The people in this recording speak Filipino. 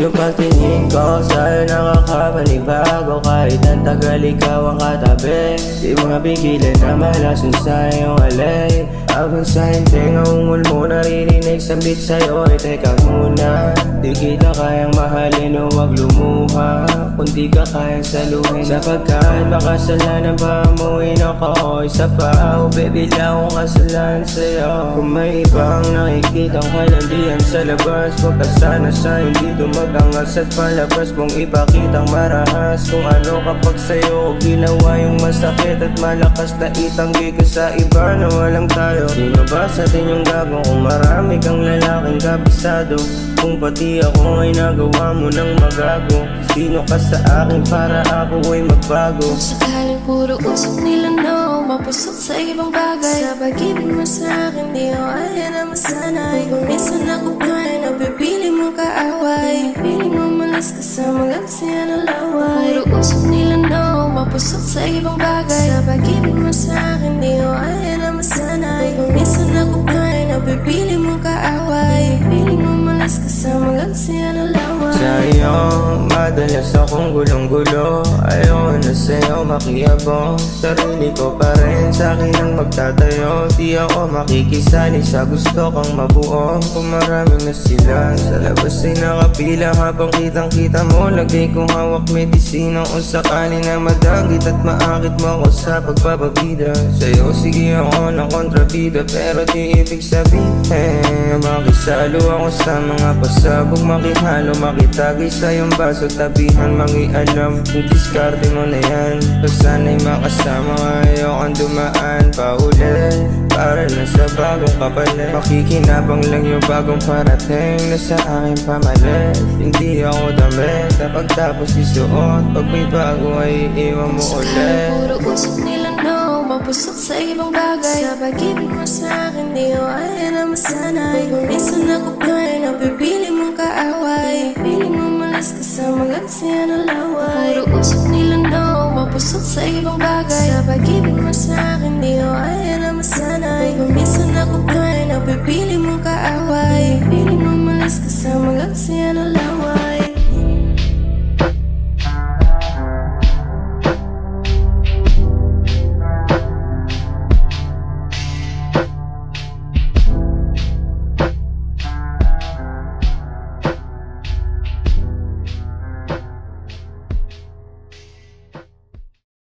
Yung pagtingin ko sa'yo nakakapanibago. Kahit ang tagal ikaw ang katabi, di mo mapigilan na malason sa iyong alay. Habang sa hinteng ungol mo naririnig sambit sa'yo, ay teka muna, di kita kayang mahalin o wag lumuha. Kung di ka kayang saluhin, sapagkat makasalanan pa amuin ako. Isa pa, oh baby, lang akong kasalanan sa'yo. Kung may ibang nakikitang kalandian sa labas, wag ka sana sa hindi dumagangas at palabas mong ipakitang marahas. Kung ano kapag sa'yo ko ginawa yung masakit at malakas na itanggi ka sa iba na walang tayo. Sino ba sa atin yung gago kung marami kang lalaking kabisado? Kung pati ako ay nagawa mo ng magago, sino ka sa akin para ako ay magbago? Kung sakaling puro usap nila no, mapusok sa ibang bagay. Sa pag-ibig mo sa akin, di ko kaya na masanay. Kung minsan ako kaya, napipili mo kaaway. Pili mo malas ka sa magagsiya ng laway. Puro usap nila no, mapusok sa ibang bagay. Sa pag-ibig mo sa akin, di ko kaya na masanay. Kung minsan ako kaya, napipili mo kaaway. Pili mo malas ka sa magagsiya ng laway. Sa'yo, madalas akong gulong-gulo. Ayaw na sa'yo makiyabong. Sarili ko pa rin sa'kin ang magtatayo. Di ako makikisali sa gusto kang mabuo. Kung maraming na sila sa labas ay nakapila, habang kitang-kita mo lagay kong hawak medisina. Kung sakali na madagit at maakit mo ako sa pagpapabida, sa'yo sige ako ng kontrabida. Pero di ibig sabihin makisalo ako sa mga pasabog, makihalo, makitagay sa iyong baso, tabihan, mangialam. Kung diskarte mo na yan, sana'y makasama ka. Ayokang dumaan pa ulit para na sa bagong kapalit. Makikinabang lang yung bagong parating na sa aking pamalit. Hindi ako damit na pagtapos isuot, pag may bago ay iiwan mo ulit. Puro usap nila no, mapusok sa ibang bagay. Sa pag-ibig mo sa akin, di ko kaya na masanay. Kung minsan ako kaya, napipili mo kaaway. Pili mo malas ka sa magagsiya ng laway. Puro usap nila no, mapusok sa ibang bagay. Sa pag-ibig mo sa akin, di ko kaya na masanay. Kung minsan ako kaya, napipili mo kaaway. Pili mo malas ka sa magagsiya ng laway.